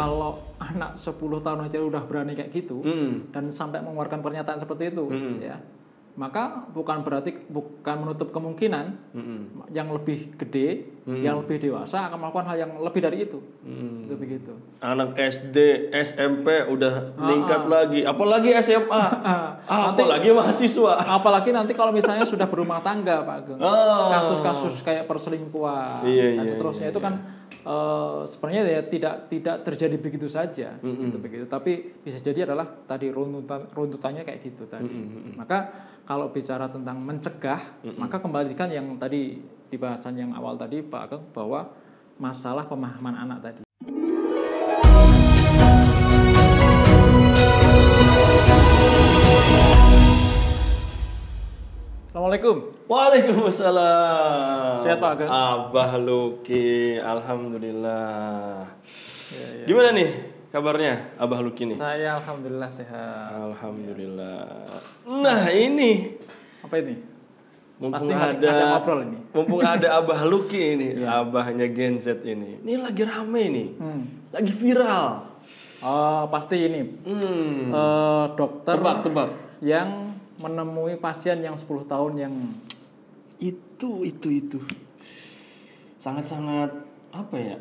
kalau anak 10 tahun aja udah berani kayak gitu dan sampai mengeluarkan pernyataan seperti itu, ya, maka bukan menutup kemungkinan yang lebih gede, yang lebih dewasa akan melakukan hal yang lebih dari itu. Itu begitu. Anak SD, SMP udah meningkat lagi, apalagi SMA, apalagi mahasiswa. Apalagi nanti kalau misalnya sudah berumah tangga, Pak Ageng. Kasus-kasus kayak perselingkuhan dan seterusnya itu kan sebenarnya ya tidak terjadi begitu saja, gitu, begitu. Tapi bisa jadi adalah tadi runtutannya kayak gitu tadi. Maka kalau bicara tentang mencegah, maka kembalikan yang tadi di bahasan yang awal tadi Pak Ageng, bahwa masalah pemahaman anak tadi. Assalamualaikum. Waalaikumsalam. Sehat Pak Ageng? Abah Luki, alhamdulillah. Ya. Gimana nih kabarnya Abah Luki nih? Saya alhamdulillah sehat. Alhamdulillah. Nah ini apa ini? Mumpung pasti ada ngobrol ini. Mumpung ada Abah Luki ini, abahnya Gen Z ini. Ini lagi rame nih. Lagi viral. Pasti ini. Dokter tebak. Yang menemui pasien yang 10 tahun yang itu sangat-sangat apa ya?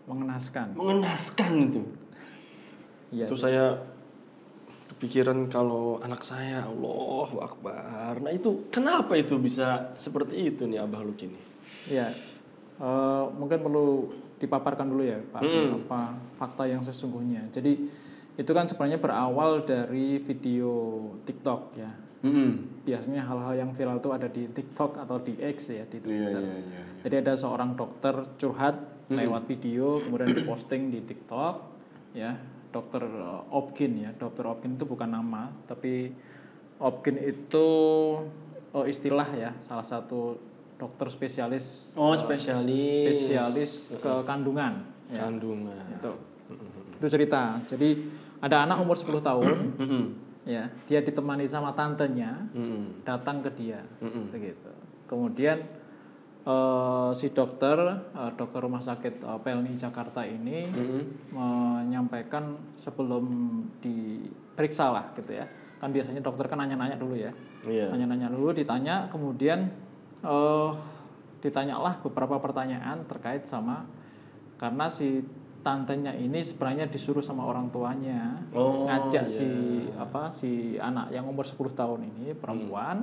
Mengenaskan itu. Iya. Itu saya kepikiran kalau anak saya, Allahu Akbar. Nah itu kenapa itu bisa seperti itu nih Abah Luki nih? Iya. Mungkin perlu dipaparkan dulu ya Pak, apa fakta yang sesungguhnya. Jadi itu kan sebenarnya berawal dari video TikTok ya. Biasanya hal-hal yang viral itu ada di TikTok atau di X ya, di Twitter. Iya. Jadi ada seorang dokter curhat lewat video, kemudian diposting di TikTok ya. Dokter Opkin ya. Dokter Opkin itu bukan nama, tapi Opkin itu istilah ya, salah satu dokter spesialis. Spesialis ke kandungan. Ya. Kandungan. Itu cerita. Jadi ada anak umur 10 tahun. Ya, dia ditemani sama tantenya, datang ke dia, begitu. Kemudian si dokter rumah sakit Pelni Jakarta ini menyampaikan sebelum diperiksa lah, gitu ya. Kan biasanya dokter kan nanya-nanya dulu ya, nanya-nanya dulu, ditanya, kemudian ditanyalah beberapa pertanyaan terkait sama, karena si tantenya ini sebenarnya disuruh sama orang tuanya ngajak si anak yang umur 10 tahun ini perempuan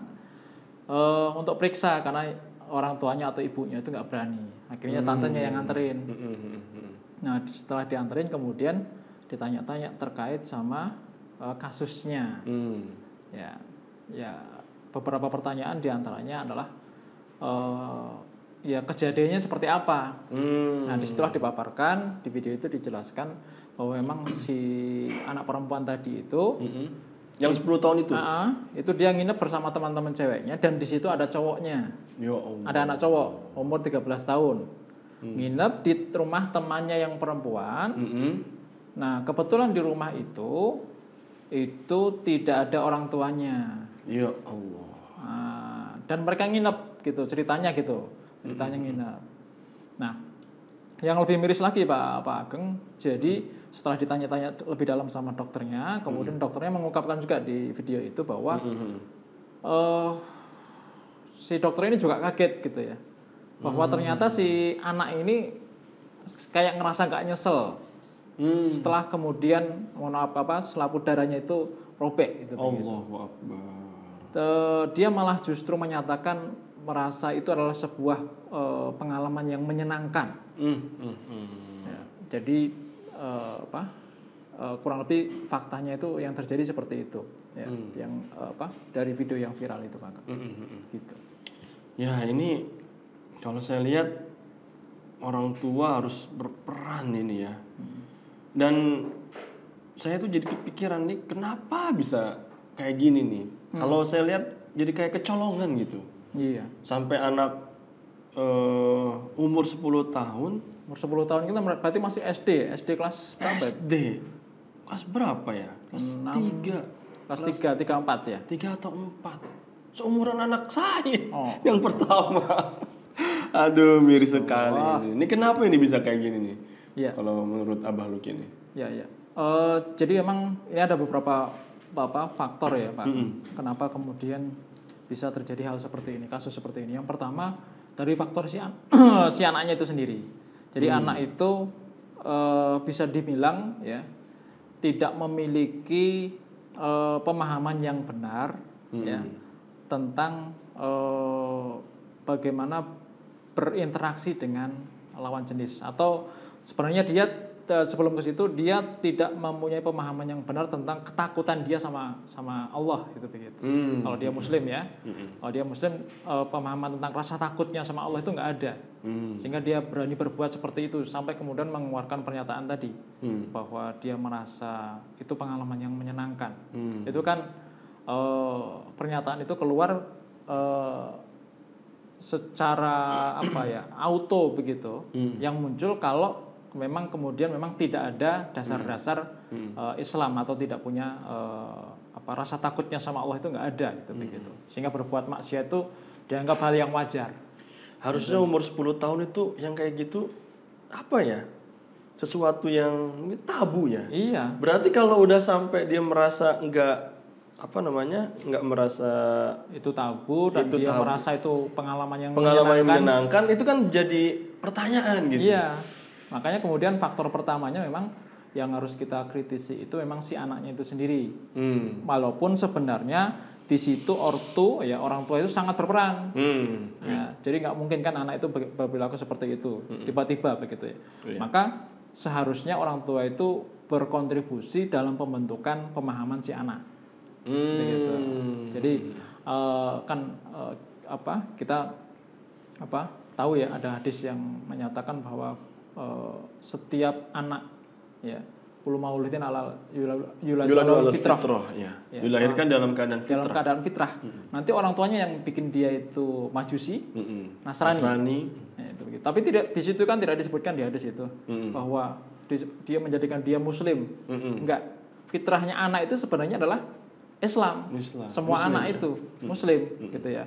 untuk periksa, karena orang tuanya atau ibunya itu nggak berani. Akhirnya tantenya yang nganterin. Nah setelah dianterin kemudian ditanya-tanya terkait sama kasusnya. Ya beberapa pertanyaan diantaranya adalah ya kejadiannya seperti apa. Nah disitulah dipaparkan, di video itu dijelaskan bahwa memang si anak perempuan tadi itu yang 10 tahun itu dia nginep bersama teman-teman ceweknya, dan di situ ada cowoknya. Ya Allah. Ada anak cowok umur 13 tahun nginep di rumah temannya yang perempuan. Nah kebetulan di rumah itu tidak ada orang tuanya. Ya Allah. Dan mereka nginep gitu, ceritanya nginep. Nah, yang lebih miris lagi Pak Ageng, jadi setelah ditanya-tanya lebih dalam sama dokternya, kemudian dokternya mengungkapkan juga di video itu bahwa si dokter ini juga kaget gitu ya, bahwa ternyata si anak ini kayak ngerasa gak nyesel setelah kemudian selaput darahnya itu robek gitu. Allahu Akbar. Dia malah justru menyatakan merasa itu adalah sebuah pengalaman yang menyenangkan. Ya, jadi kurang lebih faktanya itu yang terjadi seperti itu, ya, yang dari video yang viral itu Pak. Gitu. Ya ini kalau saya lihat orang tua harus berperan ini ya. Dan saya tuh jadi kepikiran nih, kenapa bisa kayak gini nih? Kalau saya lihat jadi kayak kecolongan gitu. Iya. Sampai anak umur 10 tahun. Umur 10 tahun kita berarti masih SD kelas berapa? SD. Kelas berapa ya? Kelas 3. Kelas 3, 3, 4 ya? 3 atau 4. Seumuran anak saya yang pertama. Aduh, miris sekali ini. Ini kenapa ini bisa kayak gini nih? Iya. Kalau menurut Abah Luki ini. Ya, ya. Jadi memang ini ada beberapa faktor ya Pak. Kenapa kemudian bisa terjadi hal seperti ini, kasus seperti ini. Yang pertama dari faktor si anaknya itu sendiri. Jadi anak itu bisa dibilang ya tidak memiliki pemahaman yang benar ya tentang bagaimana berinteraksi dengan lawan jenis, atau sebenarnya dia sebelum ke situ dia tidak mempunyai pemahaman yang benar tentang ketakutan dia sama Allah gitu begitu. Kalau dia Muslim ya, kalau dia Muslim pemahaman tentang rasa takutnya sama Allah itu nggak ada, sehingga dia berani berbuat seperti itu sampai kemudian mengeluarkan pernyataan tadi bahwa dia merasa itu pengalaman yang menyenangkan. Itu kan pernyataan itu keluar secara auto begitu, yang muncul kalau memang kemudian memang tidak ada dasar-dasar Islam atau tidak punya rasa takutnya sama Allah itu nggak ada gitu begitu, sehingga berbuat maksiat itu dianggap hal yang wajar. Harusnya umur 10 tahun itu yang kayak gitu sesuatu yang tabu ya. Iya. Berarti kalau udah sampai dia merasa nggak merasa itu tabu dan dia merasa itu pengalaman yang menyenangkan, itu kan jadi pertanyaan gitu. Iya, makanya kemudian faktor pertamanya memang yang harus kita kritisi itu memang si anaknya itu sendiri. Walaupun sebenarnya di situ orang tua itu sangat berperan. Ya, jadi nggak mungkin kan anak itu berperilaku seperti itu tiba-tiba begitu ya. Maka seharusnya orang tua itu berkontribusi dalam pembentukan pemahaman si anak. Gitu. Jadi kita tahu ya, ada hadis yang menyatakan bahwa setiap anak ya kullu maulidin alal yuladu fitrah ya. Dilahirkan dalam keadaan fitrah. Nanti orang tuanya yang bikin dia itu majusi, Nasrani. Ya, itu. Tapi tidak di situ kan tidak disebutkan di hadis itu bahwa dia menjadikan dia muslim. Enggak. Fitrahnya anak itu sebenarnya adalah Islam. Semua Muslim, anak itu Muslim gitu ya.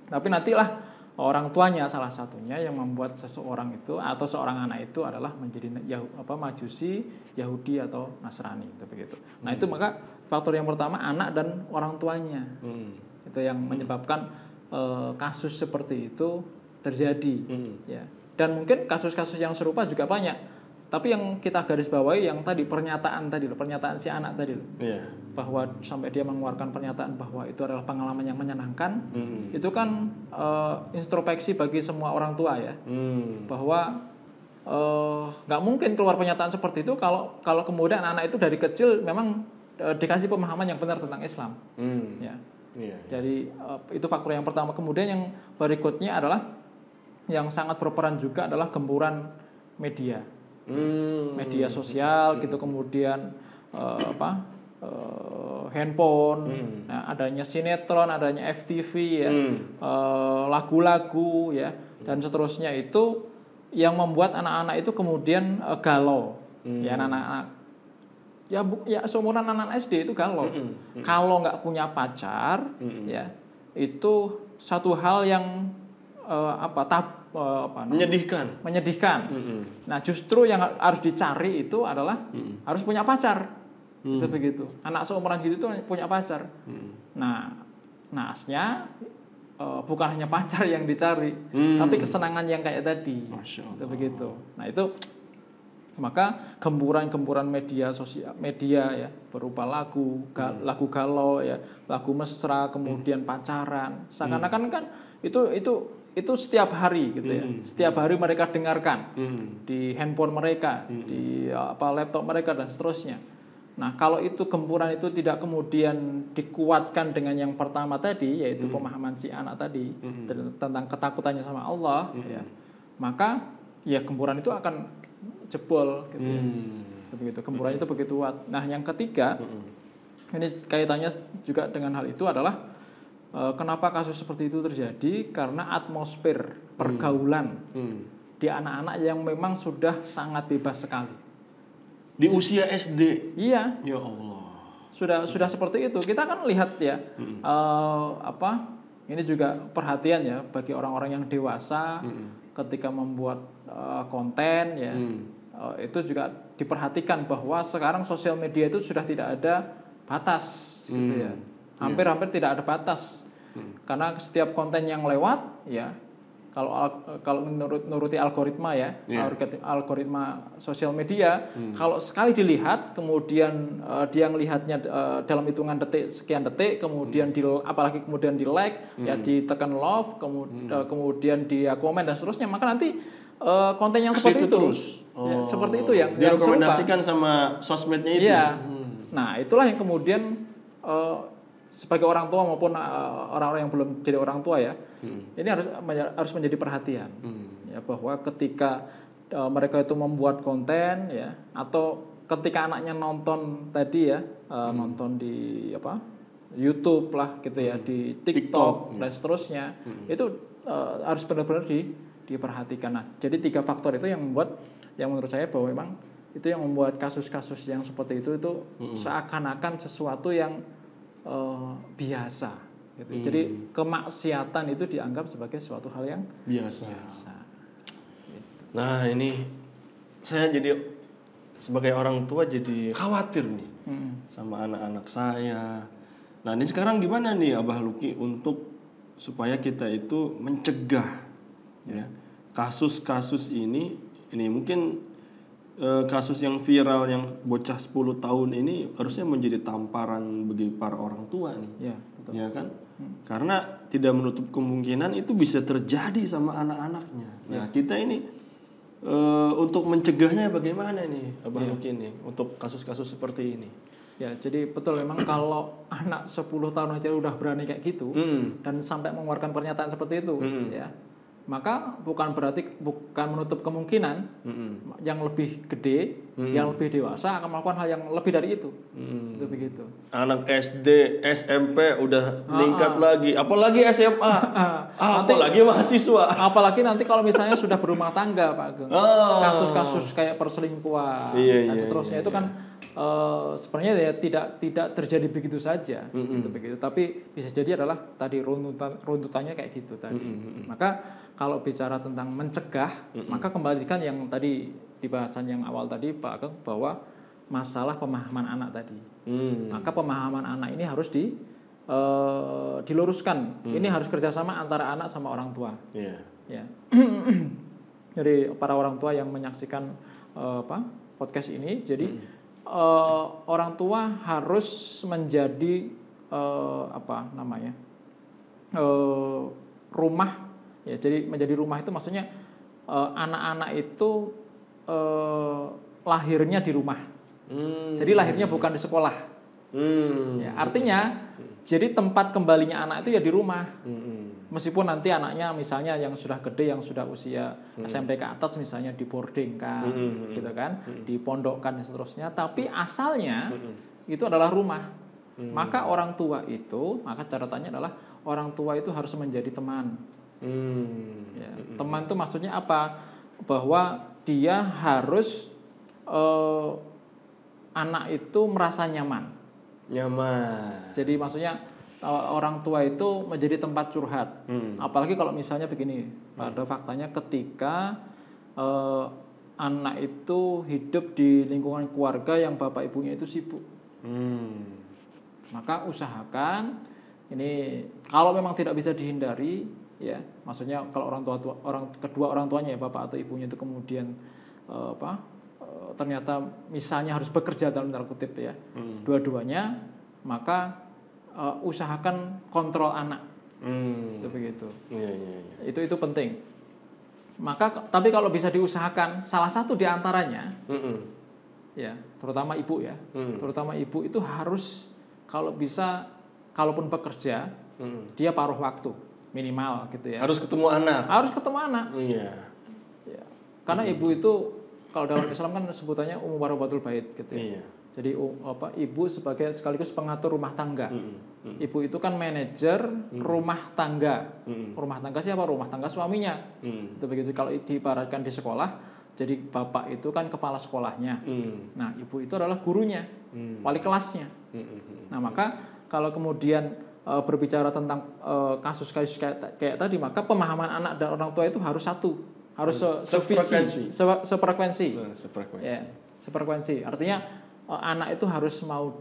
Tapi nantilah orang tuanya salah satunya yang membuat seseorang itu atau seorang anak itu adalah menjadi majusi, Yahudi atau Nasrani gitu begitu. Nah, itu maka faktor yang pertama anak dan orang tuanya. Itu yang menyebabkan kasus seperti itu terjadi ya. Dan mungkin kasus-kasus yang serupa juga banyak. Tapi yang kita garis bawahi yang tadi pernyataan si anak tadi bahwa sampai dia mengeluarkan pernyataan bahwa itu adalah pengalaman yang menyenangkan, itu kan introspeksi bagi semua orang tua ya, bahwa nggak mungkin keluar pernyataan seperti itu kalau kemudian anak itu dari kecil memang dikasih pemahaman yang benar tentang Islam. Ya. Jadi itu faktor yang pertama. Kemudian yang berikutnya adalah yang sangat berperan juga adalah gempuran media. Media sosial gitu, kemudian handphone, nah, adanya sinetron, adanya FTV ya, lagu-lagu ya, dan seterusnya itu yang membuat anak-anak itu kemudian galau. Ya, anak-anak ya seumuran anak SD itu galau. Kalau nggak punya pacar ya, itu satu hal yang menyedihkan. Nah, justru yang harus dicari itu adalah harus punya pacar. Itu begitu. Anak seumuran gitu itu punya pacar. Nah, naasnya bukan hanya pacar yang dicari, tapi kesenangan yang kayak tadi. Itu begitu. Nah, itu maka gempuran media sosial, ya, berupa lagu galau ya, lagu mesra, kemudian pacaran. Seakan-akan kan itu setiap hari gitu ya. Setiap hari mereka dengarkan di handphone mereka, di laptop mereka dan seterusnya. Nah, kalau itu gempuran itu tidak kemudian dikuatkan dengan yang pertama tadi, yaitu pemahaman si anak tadi tentang ketakutannya sama Allah, ya, maka ya gempuran itu akan jebol gitu ya. Begitu, gempuran itu begitu kuat. Nah, yang ketiga, ini kaitannya juga dengan hal itu adalah kenapa kasus seperti itu terjadi? Karena atmosfer pergaulan di anak-anak yang memang sudah sangat bebas sekali. Di usia SD? Iya. Ya Allah. Sudah seperti itu. Kita kan lihat ya, ini juga perhatian ya bagi orang-orang yang dewasa ketika membuat konten ya. itu juga diperhatikan bahwa sekarang sosial media itu sudah tidak ada batas, gitu ya. Hampir-hampir tidak ada batas, karena setiap konten yang lewat, ya, kalau menuruti algoritma ya, algoritma sosial media, kalau sekali dilihat, kemudian dia melihatnya dalam hitungan detik, sekian detik, kemudian apalagi kemudian di like, ya ditekan love, kemudian dia komen dan seterusnya, maka nanti konten yang seperti itu, terus. Ya, seperti itu yang direkomendasikan sama sosmednya itu. Iya. Nah, itulah yang kemudian sebagai orang tua maupun orang-orang yang belum jadi orang tua ya, ini harus menjadi perhatian, ya, bahwa ketika mereka itu membuat konten ya, atau ketika anaknya nonton tadi ya, nonton di YouTube lah gitu ya, di TikTok dan seterusnya, itu harus benar-benar diperhatikan. Nah, jadi 3 faktor itu yang membuat, yang menurut saya bahwa memang itu yang membuat kasus-kasus yang seperti itu seakan-akan sesuatu yang biasa gitu. Jadi kemaksiatan itu dianggap sebagai suatu hal yang biasa. Gitu. Nah, ini saya jadi sebagai orang tua jadi khawatir nih sama anak-anak saya. Nah, ini sekarang gimana nih Abah Luki untuk supaya kita itu mencegah ya kasus-kasus ini mungkin kasus yang viral yang bocah 10 tahun ini harusnya menjadi tamparan bagi para orang tua nih. Ya, betul. Ya kan? Karena tidak menutup kemungkinan itu bisa terjadi sama anak-anaknya. Nah, kita ini untuk mencegahnya bagaimana nih Abah Luki nih untuk kasus-kasus seperti ini? Ya, jadi betul memang kalau anak 10 tahun aja udah berani kayak gitu dan sampai mengeluarkan pernyataan seperti itu, ya, maka bukan menutup kemungkinan yang lebih gede, yang lebih dewasa akan melakukan hal yang lebih dari itu. Itu begitu. Anak SD, SMP udah meningkat lagi, apalagi SMA, apalagi mahasiswa. Apalagi nanti kalau misalnya sudah berumah tangga, Pak Ageng. Kasus-kasus kayak perselingkuhan dan seterusnya itu kan sebenarnya ya tidak terjadi begitu saja, gitu, begitu. Tapi bisa jadi adalah tadi runtutannya kayak gitu tadi. Maka kalau bicara tentang mencegah, maka kembalikan yang tadi di bahasan yang awal tadi Pak Ageng, bahwa masalah pemahaman anak tadi. Maka pemahaman anak ini harus diluruskan. Ini harus kerjasama antara anak sama orang tua. Ya. Jadi para orang tua yang menyaksikan podcast ini, jadi orang tua harus menjadi rumah, ya. Jadi menjadi rumah itu maksudnya anak-anak itu lahirnya di rumah. Jadi lahirnya bukan di sekolah. Ya, artinya jadi tempat kembalinya anak itu ya di rumah. Meskipun nanti anaknya misalnya yang sudah gede, yang sudah usia SMP ke atas misalnya dibordingkan, gitu kan, dipondokkan dan seterusnya, tapi asalnya itu adalah rumah. Maka orang tua itu, maka catatannya adalah orang tua itu harus menjadi teman. Ya, teman itu maksudnya apa? Bahwa dia harus anak itu merasa nyaman. Jadi maksudnya orang tua itu menjadi tempat curhat. Apalagi kalau misalnya begini, pada faktanya ketika anak itu hidup di lingkungan keluarga yang bapak ibunya itu sibuk, maka usahakan ini kalau memang tidak bisa dihindari, ya, maksudnya kalau kedua orang tuanya ya bapak atau ibunya itu kemudian ternyata misalnya harus bekerja dalam tanda kutip ya, dua-duanya, maka usahakan kontrol anak. Itu begitu. Itu penting. Maka tapi kalau bisa diusahakan salah satu di antaranya, ya, terutama ibu ya, terutama ibu itu harus kalau bisa, kalaupun bekerja, dia paruh waktu minimal gitu ya. Harus ketemu anak. Ya. Karena ibu itu kalau dalam Islam kan sebutannya warabatul bait gitu ya. Jadi ibu sebagai sekaligus pengatur rumah tangga. Ibu itu kan manajer rumah tangga. Rumah tangga siapa? Rumah tangga suaminya. Itu begitu. Kalau diibaratkan di sekolah, jadi bapak itu kan kepala sekolahnya. Nah, ibu itu adalah gurunya, wali kelasnya. Nah, maka kalau kemudian berbicara tentang kasus-kasus kayak tadi, maka pemahaman anak dan orang tua itu harus satu. harus sefrekuensi. Sefrekuensi. Sefrekuensi. Ya, sefrekuensi. Artinya anak itu harus mau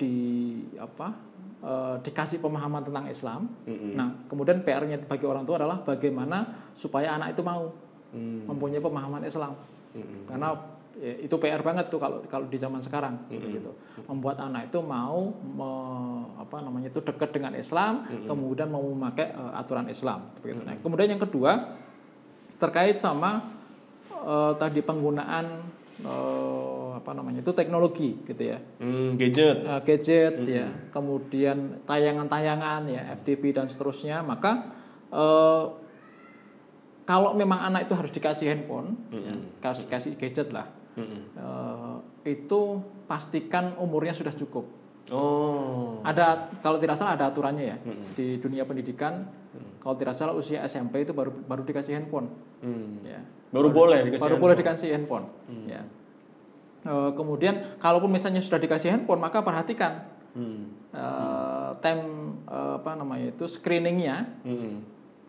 dikasih pemahaman tentang Islam. Nah, kemudian PR-nya bagi orang tua adalah bagaimana supaya anak itu mau mempunyai pemahaman Islam. Karena itu PR banget tuh kalau di zaman sekarang gitu. Membuat anak itu mau itu dekat dengan Islam, kemudian mau memakai aturan Islam begitu. Nah, kemudian yang kedua terkait sama tadi penggunaan itu teknologi gitu ya. Gadget ya. Kemudian tayangan-tayangan ya, FTV dan seterusnya, maka kalau memang anak itu harus dikasih handphone, ya, kasih gadget lah. Itu pastikan umurnya sudah cukup. Kalau tidak salah ada aturannya ya di dunia pendidikan. Kalau tidak salah usia SMP itu baru dikasih handphone. Ya. Baru boleh dikasih handphone. Ya. Kemudian kalaupun misalnya sudah dikasih handphone, maka perhatikan screeningnya.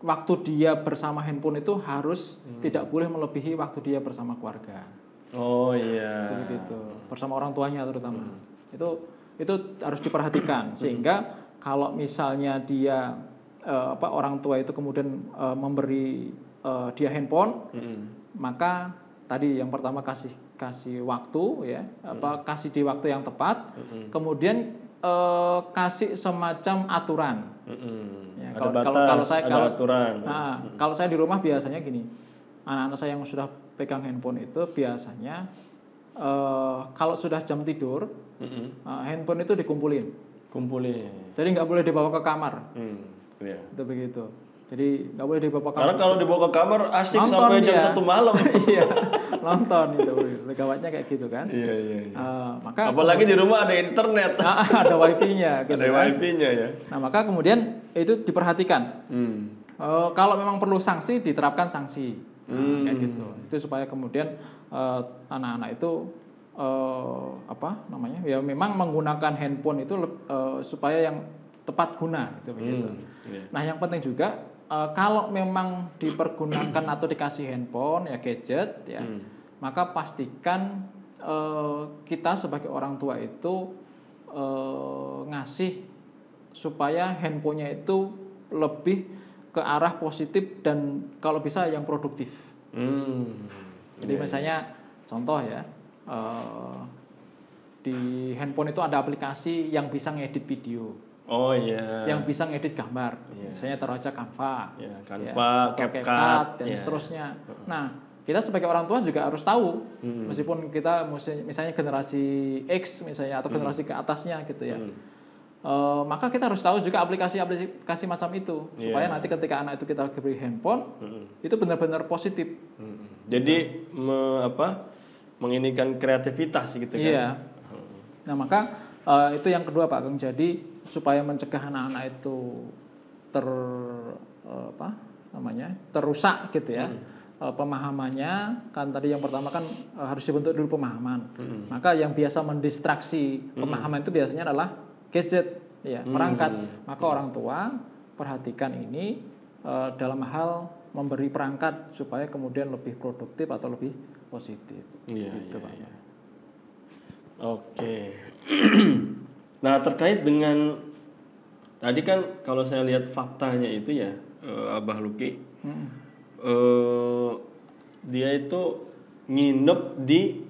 Waktu dia bersama handphone itu harus tidak boleh melebihi waktu dia bersama keluarga. Oh iya. Begitu. Bersama orang tuanya terutama. Itu harus diperhatikan sehingga kalau misalnya dia orang tua itu kemudian memberi dia handphone, maka tadi yang pertama kasih waktu ya, kasih di waktu yang tepat, kemudian kasih semacam aturan. Ya, kalau saya di rumah biasanya gini, anak-anak saya yang sudah pegang handphone itu biasanya kalau sudah jam tidur, handphone itu dikumpulin. Jadi nggak boleh dibawa ke kamar. Iya. Itu begitu. Jadi nggak boleh dibawa ke kamar. Karena kalau dibawa ke kamar asik nonton sampai jam 1 malam. Iya, nonton gitu. Gawatnya kayak gitu kan. Iya. Maka apalagi di rumah ada internet. Ada wifi-nya. Gitu ada wifi-nya ya. Nah maka kemudian itu diperhatikan. Kalau memang perlu sanksi diterapkan sanksi. Kayak gitu. Itu supaya kemudian anak-anak itu ya memang menggunakan handphone itu supaya yang tepat guna gitu begitu. Nah, yang penting juga kalau memang dipergunakan atau dikasih handphone ya gadget ya, maka pastikan kita sebagai orang tua itu ngasih supaya handphonenya itu lebih ke arah positif dan kalau bisa yang produktif. Jadi misalnya contoh ya, di handphone itu ada aplikasi yang bisa ngedit video. Oh iya. Yang bisa ngedit gambar. Misalnya taruh aja Canva. Canva, CapCut dan seterusnya. Nah, kita sebagai orang tua juga harus tahu, meskipun kita misalnya generasi X misalnya atau generasi ke atasnya gitu ya. Maka kita harus tahu juga aplikasi macam itu supaya nanti ketika anak itu kita beri handphone itu benar-benar positif. Jadi menginikan kreativitas gitu kan. Iya. Nah, maka itu yang kedua Pak Agung. Jadi supaya mencegah anak-anak itu terusak gitu ya. Pemahamannya kan tadi yang pertama kan harus dibentuk dulu pemahaman. Maka yang biasa mendistraksi pemahaman itu biasanya adalah gadget ya, perangkat. Maka orang tua perhatikan ini dalam hal memberi perangkat supaya kemudian lebih produktif atau lebih positif. Iya, gitu, Pak. Iya. Oke. Nah, terkait dengan tadi kan kalau saya lihat faktanya itu ya, Abah Luki, dia itu nginep di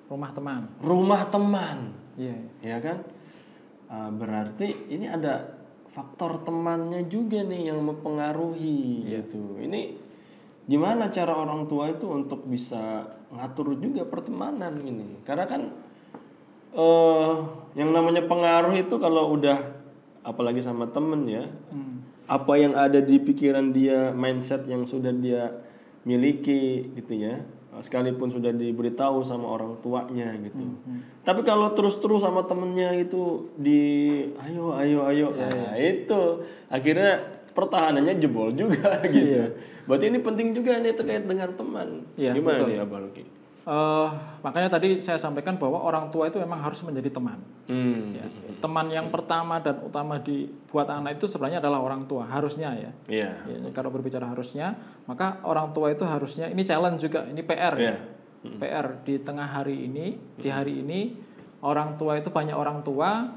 rumah teman. Iya. Ya kan? Berarti ini ada faktor temannya juga nih yang mempengaruhi gitu. Ini gimana cara orang tua itu untuk bisa ngatur juga pertemanan ini? Karena kan yang namanya pengaruh itu kalau udah apalagi sama temen ya, apa yang ada di pikiran dia, mindset yang sudah dia miliki gitu ya, sekalipun sudah diberitahu sama orang tuanya gitu. Tapi kalau terus-terus sama temennya gitu ayo, nah, itu akhirnya pertahanannya jebol juga gitu. Berarti ini penting juga nih terkait dengan teman. Gimana betul nih Abah Luki? Makanya tadi saya sampaikan bahwa orang tua itu memang harus menjadi teman. Ya. Teman yang pertama dan utama buat anak itu sebenarnya adalah orang tua, harusnya ya. Yeah. Ya. Kalau berbicara harusnya, maka orang tua itu harusnya, ini challenge juga, ini PR ya. PR di tengah hari ini, di hari ini orang tua itu banyak orang tua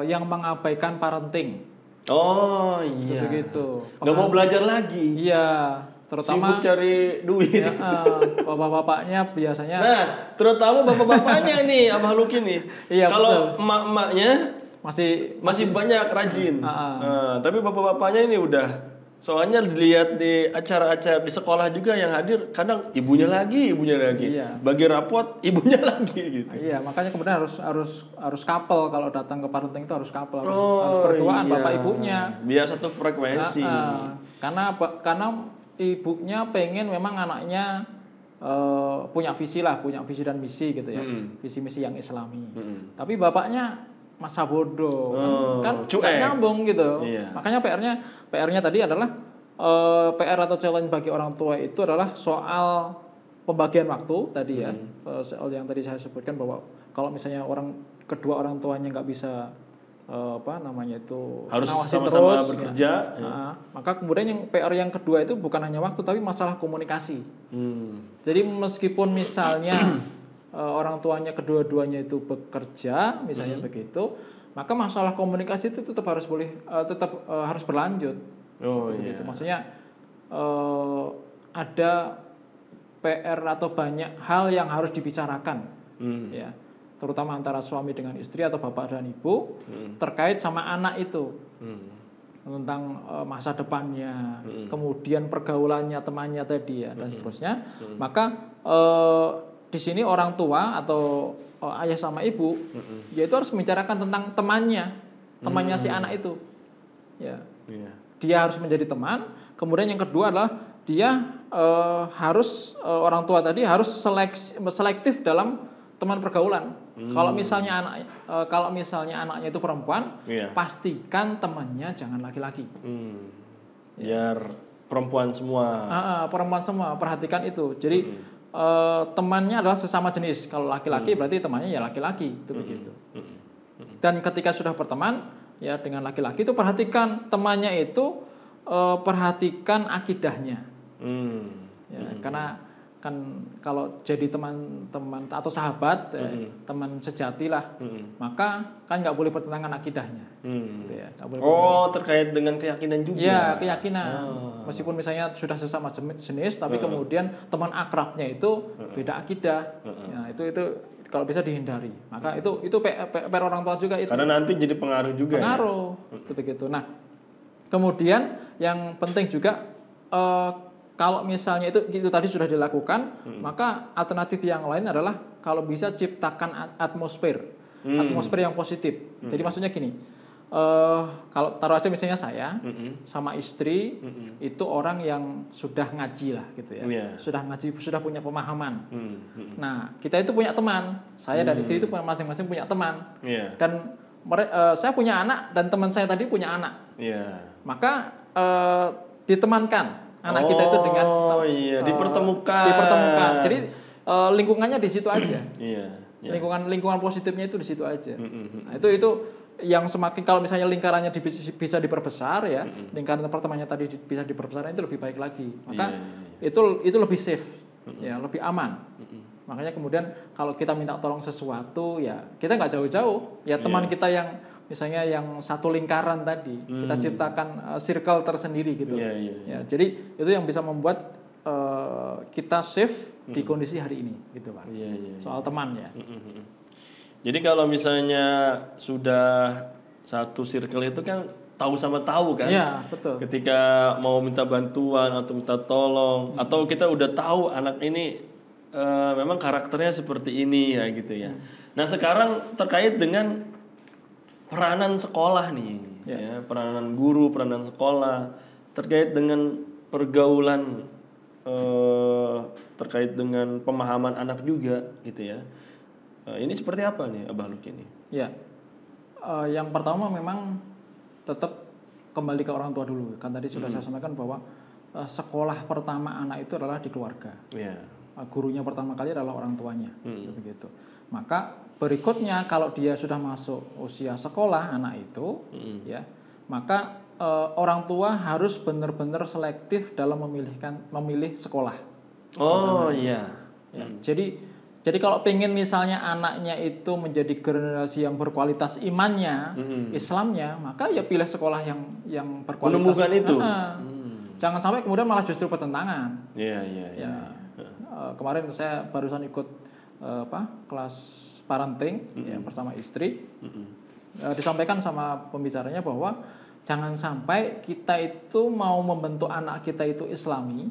yang mengabaikan parenting. Oh iya. Begitu. Nggak mau belajar lagi. Iya. Terutama sibuk cari duit. Ya, bapak-bapaknya biasanya. Nah, terutama bapak-bapaknya nih, Abah Luki nih. Iya, kalau emak-emaknya masih banyak rajin. Nah, tapi bapak-bapaknya ini udah, soalnya dilihat di acara-acara di sekolah juga yang hadir, kadang ibunya lagi. Iya. Bagi rapot ibunya lagi gitu. Iya, makanya kemudian harus couple kalau datang ke parenting itu harus couple, harus berduaan bapak ibunya. Biar satu frekuensi. Karena ibunya pengen memang anaknya punya visi dan misi gitu ya, visi misi yang Islami. Tapi bapaknya masa bodoh, kan nggak nyambung gitu. Iya. Makanya PR-nya tadi adalah PR atau challenge bagi orang tua itu adalah soal pembagian waktu tadi ya, soal yang tadi saya sebutkan bahwa kalau misalnya kedua orang tuanya nggak bisa harus sama-sama terus bekerja ya. Maka kemudian yang PR yang kedua itu bukan hanya waktu tapi masalah komunikasi. Jadi meskipun misalnya orang tuanya kedua-duanya itu bekerja misalnya begitu, maka masalah komunikasi itu tetap harus harus berlanjut. Gitu. Maksudnya ada PR atau banyak hal yang harus dibicarakan ya, terutama antara suami dengan istri atau bapak dan ibu terkait sama anak itu, tentang masa depannya, kemudian pergaulannya, temannya tadi ya, dan seterusnya. Maka di sini orang tua atau ayah sama ibu, yaitu harus membicarakan tentang temannya si anak itu, ya. Dia harus menjadi teman. Kemudian yang kedua adalah dia orang tua tadi harus selektif dalam teman pergaulan. Kalau misalnya anaknya itu perempuan, pastikan temannya jangan laki-laki. Biar perempuan semua. Perempuan semua, perhatikan itu. Jadi temannya adalah sesama jenis. Kalau laki-laki berarti temannya ya laki-laki, itu begitu. Dan ketika sudah berteman ya dengan laki-laki itu perhatikan temannya itu, perhatikan akidahnya. Ya, karena kan kalau jadi teman-teman atau sahabat, teman sejati lah, maka kan nggak boleh bertentangan akidahnya. Gitu ya, terkait dengan keyakinan juga. Ya, keyakinan. Meskipun misalnya sudah sesama jenis, tapi kemudian teman akrabnya itu beda akidah. Ya, itu kalau bisa dihindari. Maka itu PR orang tua juga itu. Karena nanti jadi pengaruh juga. Pengaruh, itu begitu. Nah, kemudian yang penting juga kalau misalnya itu tadi sudah dilakukan, maka alternatif yang lain adalah kalau bisa ciptakan atmosfer yang positif. Jadi maksudnya gini, kalau taruh aja misalnya saya sama istri itu orang yang sudah ngaji lah gitu ya, sudah ngaji, sudah punya pemahaman. Nah kita itu punya teman, saya dan istri itu masing-masing punya teman, dan saya punya anak dan teman saya tadi punya anak, maka ditemankan anak kita itu dengan dipertemukan. Jadi lingkungannya di situ aja. Lingkungan positifnya itu di situ aja. Nah, itu yang semakin, kalau misalnya lingkarannya bisa diperbesar ya, lingkaran pertemanannya tadi bisa diperbesar, itu lebih baik lagi. Maka itu lebih safe, ya, lebih aman. Makanya kemudian kalau kita minta tolong sesuatu ya kita nggak jauh-jauh, ya teman kita yang misalnya yang satu lingkaran tadi, kita ciptakan circle tersendiri gitu. Ya, jadi itu yang bisa membuat kita safe di kondisi hari ini, gitu Pak. Soal teman ya. Jadi kalau misalnya sudah satu circle itu kan tahu sama tahu kan? Iya, betul. Ketika mau minta bantuan atau minta tolong, atau kita udah tahu anak ini memang karakternya seperti ini ya gitu ya. Nah sekarang terkait dengan peranan sekolah nih, ya, peranan guru, peranan sekolah terkait dengan pergaulan, terkait dengan pemahaman anak juga, gitu ya. Ini seperti apa nih, Abah Luki ini? Ya, yang pertama memang tetap kembali ke orang tua dulu. Kan tadi sudah saya sampaikan bahwa sekolah pertama anak itu adalah di keluarga. gurunya pertama kali adalah orang tuanya, begitu. Maka berikutnya kalau dia sudah masuk usia sekolah anak itu, ya, maka orang tua harus benar-benar selektif dalam memilih sekolah. Oh iya. Ya, jadi kalau pengen misalnya anaknya itu menjadi generasi yang berkualitas imannya, Islamnya, maka ya pilih sekolah yang berkualitas. Menumbuhkan itu. Jangan sampai kemudian malah justru pertentangan. Iya. Kemarin saya barusan ikut kelas parenting ya, bersama istri. Disampaikan sama pembicaranya bahwa jangan sampai kita itu mau membentuk anak kita itu Islami,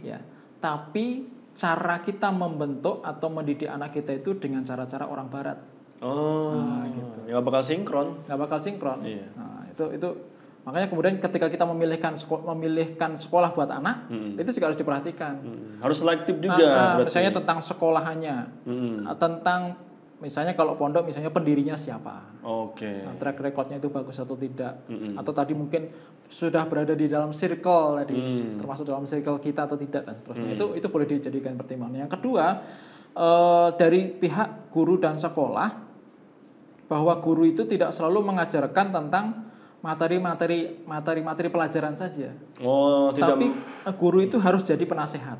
ya, tapi cara kita membentuk atau mendidik anak kita itu dengan cara-cara orang Barat. Gitu. Nggak bakal sinkron. Iya. Nah, itu makanya kemudian ketika kita memilihkan sekolah buat anak, itu juga harus diperhatikan. Harus selektif juga. Misalnya tentang sekolahannya, tentang misalnya kalau pondok misalnya pendirinya siapa, track recordnya itu bagus atau tidak, atau tadi mungkin sudah berada di dalam circle tadi, termasuk dalam circle kita atau tidak dan seterusnya. Itu boleh dijadikan pertimbangan. Yang kedua, dari pihak guru dan sekolah, bahwa guru itu tidak selalu mengajarkan tentang materi pelajaran saja. Tapi guru itu harus jadi penasehat.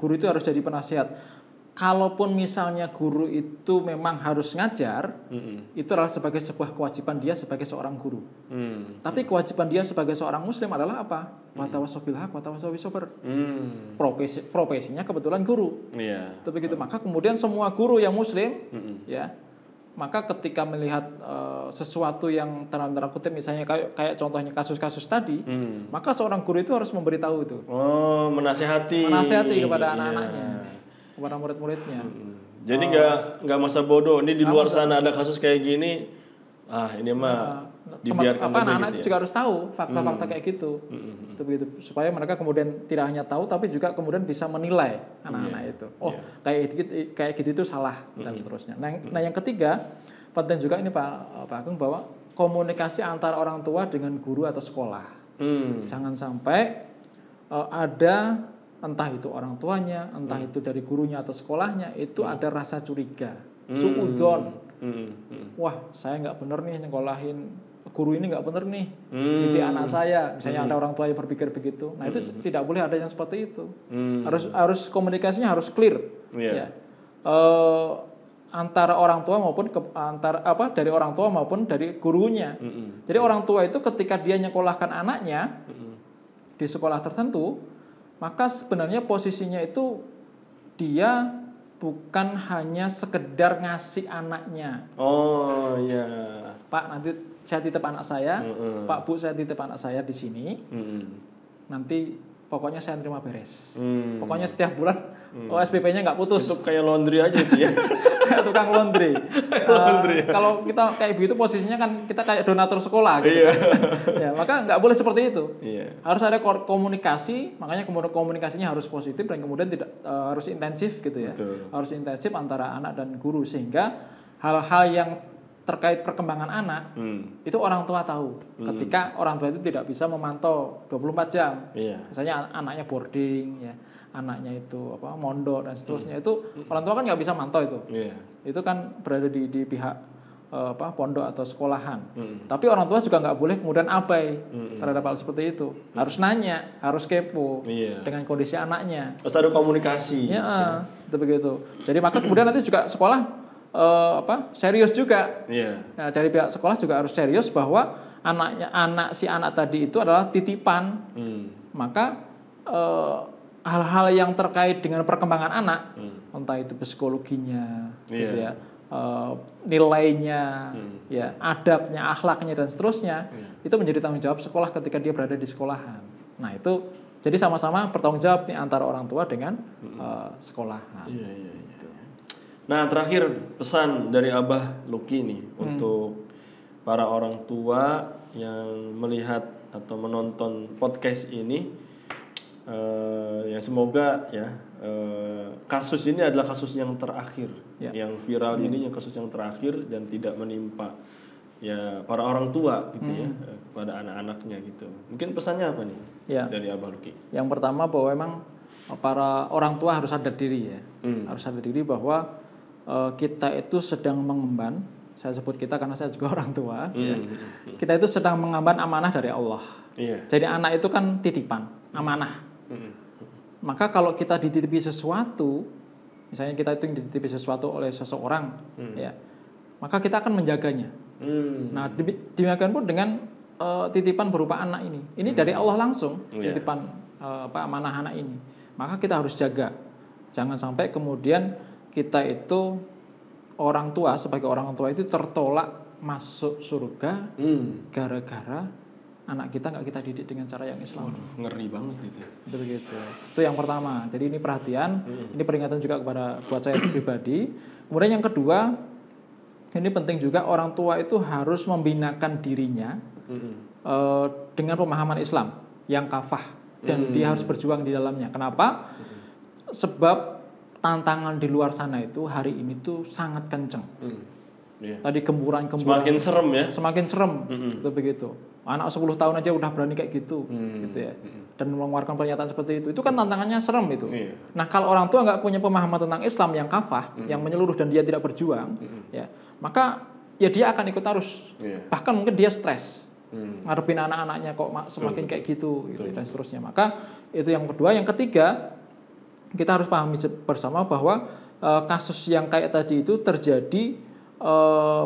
Guru itu harus jadi penasehat. Kalaupun misalnya guru itu memang harus ngajar, itu adalah sebagai sebuah kewajiban dia sebagai seorang guru. Tapi kewajiban dia sebagai seorang muslim adalah apa? Watawassaw bil haq, watawassaw bis sabr. Profesinya kebetulan guru. Itu begitu. Maka kemudian semua guru yang muslim, ya, maka ketika melihat sesuatu yang dalam tanda kutip misalnya kayak contohnya kasus-kasus tadi, maka seorang guru itu harus memberitahu itu. Menasehati kepada anak-anaknya, kepada murid-muridnya. Jadi nggak masa bodoh. Ini di luar sana ada kasus kayak gini. Ini mah dibiarkan aja anak-anak gitu juga harus tahu fakta-fakta kayak gitu. Itu begitu. Supaya mereka kemudian tidak hanya tahu tapi juga kemudian bisa menilai anak-anak itu. Kayak gitu itu salah dan seterusnya. Nah, yang ketiga penting juga ini Pak Agung bahwa komunikasi antara orang tua dengan guru atau sekolah. Jangan sampai ada entah itu orang tuanya, entah itu dari gurunya atau sekolahnya, itu ada rasa curiga, suudzon. Wah, saya nggak bener nih nyekolahin, guru ini nggak bener nih didik anak saya. Misalnya ada orang tua yang berpikir begitu. Nah, itu tidak boleh ada yang seperti itu. Harus komunikasinya harus clear. Ya. Antara orang tua maupun dari orang tua maupun dari gurunya. Jadi orang tua itu ketika dia nyekolahkan anaknya di sekolah tertentu, maka sebenarnya posisinya itu dia bukan hanya sekedar ngasih anaknya. Pak, nanti saya titip anak saya. Pak, Bu, saya titip anak saya di sini. Nanti pokoknya saya terima beres. Pokoknya setiap bulan SPP-nya nggak putus. Itu kayak laundry aja itu ya. Kayak tukang laundry. Kalau kita kayak begitu posisinya kan kita kayak donatur sekolah gitu. Ya, maka nggak boleh seperti itu. Harus ada komunikasi, makanya komunikasinya harus positif dan kemudian tidak harus intensif gitu ya. Harus intensif antara anak dan guru sehingga hal-hal yang terkait perkembangan anak itu orang tua tahu. Ketika orang tua itu tidak bisa memantau 24 jam. Misalnya anaknya boarding ya, anaknya itu mondok dan seterusnya, itu orang tua kan nggak bisa mantau itu. Itu kan berada di pihak pondok atau sekolahan. Tapi orang tua juga nggak boleh kemudian abai terhadap hal seperti itu. Harus nanya, harus kepo dengan kondisi anaknya. Harus ada komunikasi. Itu begitu. Jadi maka kemudian nanti juga sekolah serius juga. Nah, dari pihak sekolah juga harus serius bahwa si anak tadi itu adalah titipan. Maka hal-hal yang terkait dengan perkembangan anak, entah itu psikologinya, gitu ya, nilainya, ya, adabnya, akhlaknya dan seterusnya, itu menjadi tanggung jawab sekolah ketika dia berada di sekolahan. Nah, itu jadi sama-sama bertanggung jawab nih antara orang tua dengan sekolahan. Nah, terakhir pesan dari Abah Lucky nih untuk para orang tua yang melihat atau menonton podcast ini, ya semoga ya kasus ini adalah kasus yang terakhir, yang viral ini yang kasus yang terakhir dan tidak menimpa ya para orang tua gitu ya kepada anak-anaknya gitu. Mungkin pesannya apa nih dari Abah Lucky? Yang pertama bahwa memang para orang tua harus sadar diri ya. Harus sadar diri bahwa kita itu sedang mengemban, saya sebut kita karena saya juga orang tua, ya. Kita itu sedang mengemban amanah dari Allah. Jadi anak itu kan titipan, amanah. Maka kalau kita dititipi sesuatu, misalnya kita itu dititipi sesuatu oleh seseorang, ya, maka kita akan menjaganya. Nah, demikian pun dengan titipan berupa anak ini. Ini dari Allah langsung, titipan amanah anak ini. Maka kita harus jaga. Jangan sampai kemudian kita itu sebagai orang tua itu tertolak masuk surga gara-gara anak kita nggak kita didik dengan cara yang Islam. Ngeri banget itu. Begitu. Itu yang pertama. Jadi ini perhatian, ini peringatan juga buat saya pribadi. Kemudian yang kedua, ini penting juga orang tua itu harus membinakan dirinya dengan pemahaman Islam yang kafah dan dia harus berjuang di dalamnya. Kenapa? Sebab tantangan di luar sana itu hari ini tuh sangat kenceng. Tadi gemburan-gemburan. Semakin serem ya. Semakin serem, itu begitu. Anak 10 tahun aja udah berani kayak gitu, gitu ya. Dan mengeluarkan pernyataan seperti itu kan tantangannya serem itu. Nah kalau orang tua nggak punya pemahaman tentang Islam yang kafah, yang menyeluruh dan dia tidak berjuang, ya maka ya dia akan ikut arus. Bahkan mungkin dia stres. Ngadepin anak-anaknya kok semakin kayak gitu, dan seterusnya. Maka itu yang kedua. Yang ketiga, kita harus pahami bersama bahwa kasus yang kayak tadi itu terjadi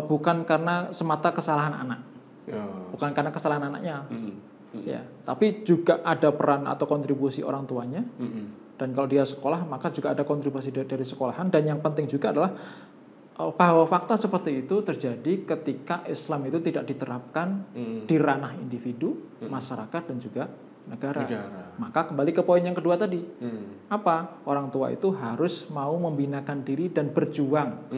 bukan karena semata kesalahan anak, bukan karena kesalahan anaknya, ya, tapi juga ada peran atau kontribusi orang tuanya. Dan kalau dia sekolah, maka juga ada kontribusi dari sekolahan. Dan yang penting juga adalah bahwa fakta seperti itu terjadi ketika Islam itu tidak diterapkan di ranah individu, masyarakat, dan juga negara. Maka kembali ke poin yang kedua tadi, apa? Orang tua itu harus mau membinakan diri dan berjuang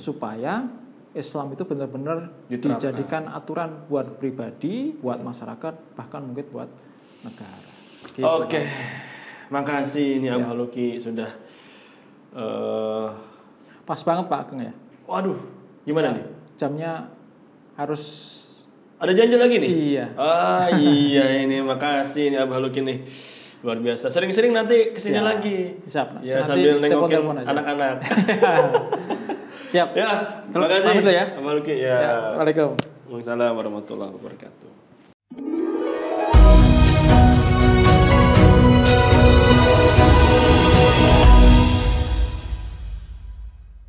supaya Islam itu benar-benar dijadikan aturan buat pribadi, buat masyarakat, bahkan mungkin buat negara. Gitu. Oke, makasih ini Abah Luki sudah pas banget Pak Ageng ya. Waduh, gimana nih? Jamnya harus. Ada janji lagi nih? Iya. Iya ini makasih ini Abah Luki nih. Luar biasa. Sering-sering nanti kesini lagi. Siap. Ya sambil nengokin anak-anak. Siap. Ya, terima kasih. Ya. Abah Luki. Ya. Waalaikumsalam. Waalaikumsalam warahmatullahi wabarakatuh.